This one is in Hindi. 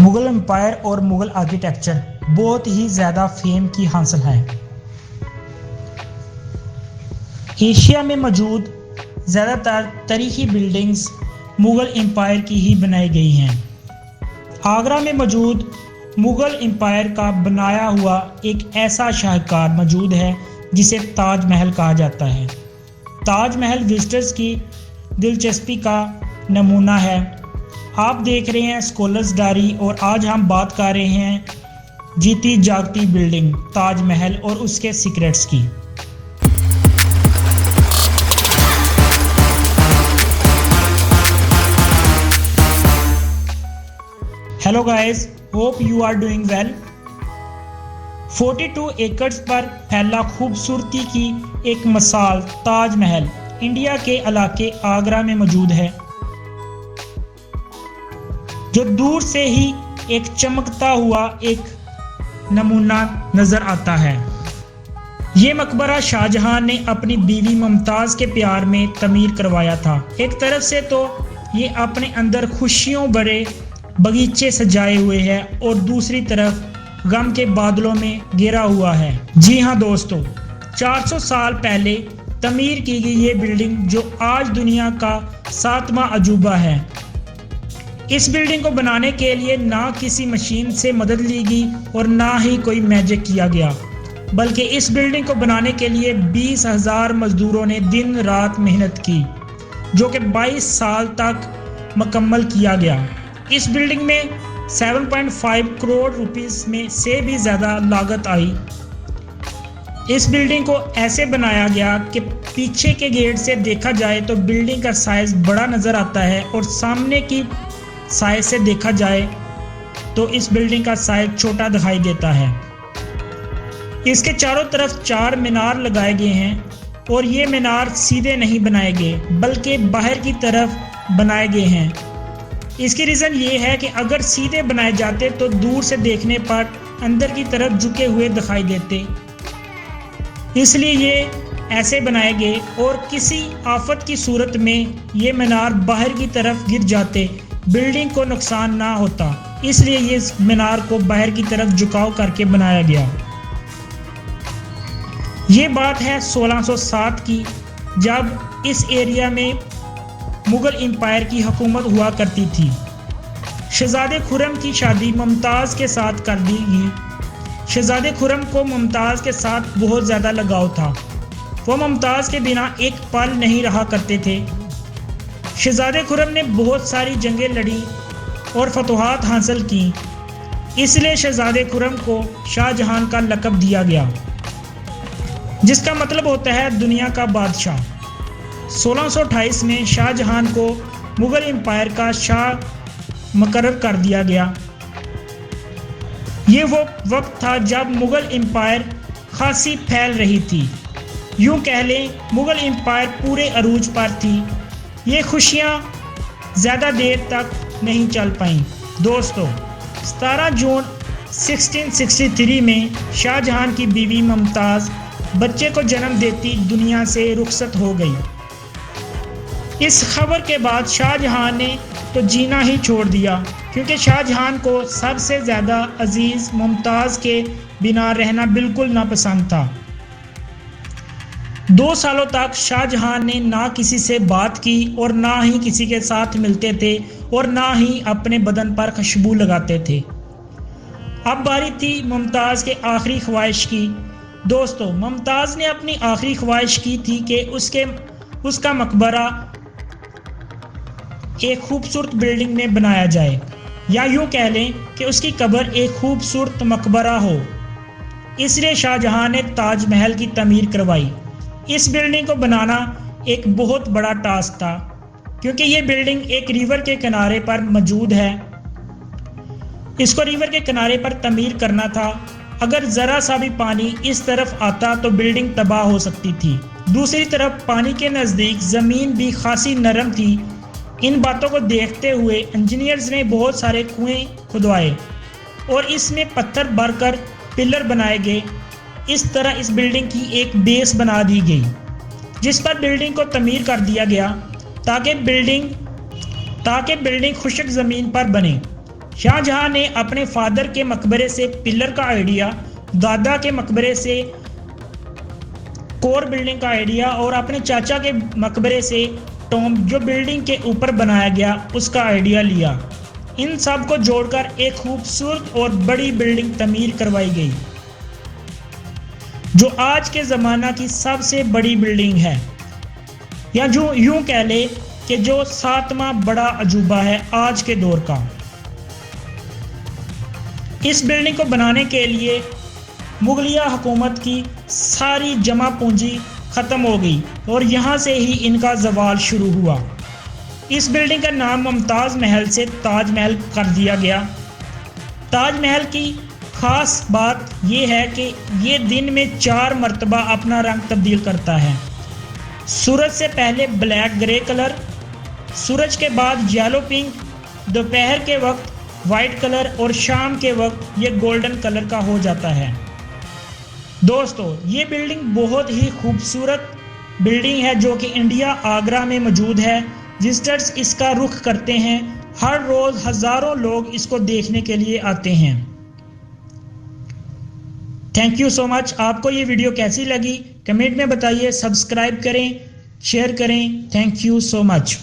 मुग़ल एम्पायर और मुग़ल आर्किटेक्चर बहुत ही ज़्यादा फेम की हासिल है। एशिया में मौजूद ज़्यादातर तारीखी बिल्डिंग्स मुग़ल एम्पायर की ही बनाई गई हैं। आगरा में मौजूद मुग़ल एम्पायर का बनाया हुआ एक ऐसा शाहकार मौजूद है जिसे ताज महल कहा जाता है। ताज महल विजिटर्स की दिलचस्पी का नमूना है। आप देख रहे हैं स्कॉलर्स डायरी और आज हम बात कर रहे हैं जीती जागती बिल्डिंग ताज महल और उसके सीक्रेट्स की। Hello guys, hope you are doing well. 42 एकड़ पर फैला खूबसूरती की एक मिसाल ताज महल इंडिया के इलाके आगरा में मौजूद है, जो दूर से ही एक चमकता हुआ एक नमूना नजर आता है। ये मकबरा शाहजहां ने अपनी बीवी मुमताज़ के प्यार में तमीर करवाया था। एक तरफ से तो ये अपने अंदर खुशियों भरे बगीचे सजाए हुए है और दूसरी तरफ गम के बादलों में घिरा हुआ है। जी हाँ दोस्तों, 400 साल पहले तमीर की गई ये बिल्डिंग जो आज दुनिया का 7वां अजूबा है। इस बिल्डिंग को बनाने के लिए ना किसी मशीन से मदद ली गई और ना ही कोई मैजिक किया गया, बल्कि इस बिल्डिंग को बनाने के लिए 20,000 मजदूरों ने दिन रात मेहनत की, जो कि 22 साल तक मुकम्मल किया गया। इस बिल्डिंग में 7.5 करोड़ रुपीस में से भी ज़्यादा लागत आई। इस बिल्डिंग को ऐसे बनाया गया कि पीछे के गेट से देखा जाए तो बिल्डिंग का साइज़ बड़ा नज़र आता है और सामने की साइज से देखा जाए तो इस बिल्डिंग का साइज छोटा दिखाई देता है। इसके चारों तरफ 4 मीनार लगाए गए हैं और ये मीनार सीधे नहीं बनाए गए बल्कि बाहर की तरफ बनाए गए हैं। इसकी रीज़न ये है कि अगर सीधे बनाए जाते तो दूर से देखने पर अंदर की तरफ झुके हुए दिखाई देते, इसलिए ये ऐसे बनाए गए और किसी आफत की सूरत में ये मीनार बाहर की तरफ गिर जाते, बिल्डिंग को नुकसान ना होता, इसलिए ये इस मीनार को बाहर की तरफ झुकाव करके बनाया गया। ये बात है 1607 की, जब इस एरिया में मुग़ल एम्पायर की हुकूमत हुआ करती थी। शहजादे खुर्रम की शादी मुमताज़ के साथ कर दी गई। शहजादे खुर्रम को मुमताज़ के साथ बहुत ज़्यादा लगाव था। वो मुमताज़ के बिना एक पल नहीं रहा करते थे। शहजादे खुर्रम ने बहुत सारी जंगें लड़ी और फतवाहत हासिल की, इसलिए शहजादे खुर्रम को शाहजहां का लक़ब दिया गया, जिसका मतलब होता है दुनिया का बादशाह। 1628 में शाहजहां को मुग़ल एम्पायर का शाह मुकर्रर कर दिया गया। ये वो वक्त था जब मुग़ल एम्पायर खासी फैल रही थी। यूँ कह लें मुग़ल एम्पायर पूरे अरूज पर थी। ये खुशियाँ ज़्यादा देर तक नहीं चल पाईं। दोस्तों, 17 जून 1663 में शाहजहां की बीवी मुमताज़ बच्चे को जन्म देती दुनिया से रुखसत हो गई। इस खबर के बाद शाहजहां ने तो जीना ही छोड़ दिया, क्योंकि शाहजहां को सबसे ज़्यादा अजीज़ मुमताज़ के बिना रहना बिल्कुल नापसंद था। 2 सालों तक शाहजहां ने ना किसी से बात की और ना ही किसी के साथ मिलते थे और ना ही अपने बदन पर खुशबू लगाते थे। अब बारी थी मुमताज़ के आखिरी ख्वाहिश की। दोस्तों, मुमताज़ ने अपनी आखिरी ख्वाहिश की थी कि उसका मकबरा एक खूबसूरत बिल्डिंग में बनाया जाए, या यूँ कह लें कि उसकी कब्र एक खूबसूरत मकबरा हो। इसलिए शाहजहां ने ताज महल की तमीर करवाई। इस बिल्डिंग को बनाना एक बहुत बड़ा टास्क था, क्योंकि ये बिल्डिंग एक रिवर के किनारे पर मौजूद है। इसको रिवर के किनारे पर तमीर करना था। अगर ज़रा सा भी पानी इस तरफ आता तो बिल्डिंग तबाह हो सकती थी। दूसरी तरफ पानी के नज़दीक ज़मीन भी खासी नरम थी। इन बातों को देखते हुए इंजीनियर्स ने बहुत सारे कुएं खुदवाए और इसमें पत्थर भरकर पिलर बनाए गए। इस तरह इस बिल्डिंग की एक बेस बना दी गई, जिस पर बिल्डिंग को तमीर कर दिया गया ताकि बिल्डिंग खुशक ज़मीन पर बने। शाहजहां ने अपने फादर के मकबरे से पिलर का आइडिया, दादा के मकबरे से कोर बिल्डिंग का आइडिया और अपने चाचा के मकबरे से टॉम जो बिल्डिंग के ऊपर बनाया गया उसका आइडिया लिया। इन सब को जोड़कर एक खूबसूरत और बड़ी बिल्डिंग तमीर करवाई गई, जो आज के ज़माना की सबसे बड़ी बिल्डिंग है, या जो यूं कह ले कि जो 7वां बड़ा अजूबा है आज के दौर का। इस बिल्डिंग को बनाने के लिए मुगलिया हुकूमत की सारी जमा पूंजी ख़त्म हो गई और यहाँ से ही इनका ज़वाल शुरू हुआ। इस बिल्डिंग का नाम मुमताज़ महल से ताज महल कर दिया गया। ताज महल की ख़ास बात यह है कि ये दिन में 4 मरतबा अपना रंग तब्दील करता है। सूरज से पहले ब्लैक ग्रे कलर, सूरज के बाद येलो पिंक, दोपहर के वक्त वाइट कलर और शाम के वक्त ये गोल्डन कलर का हो जाता है। दोस्तों, ये बिल्डिंग बहुत ही खूबसूरत बिल्डिंग है जो कि इंडिया आगरा में मौजूद है। विजिटर्स इसका रुख करते हैं, हर रोज़ हज़ारों लोग इसको देखने के लिए आते हैं। Thank you so much. आपको ये वीडियो कैसी लगी कमेंट में बताइए, सब्सक्राइब करें, शेयर करें। Thank you so much.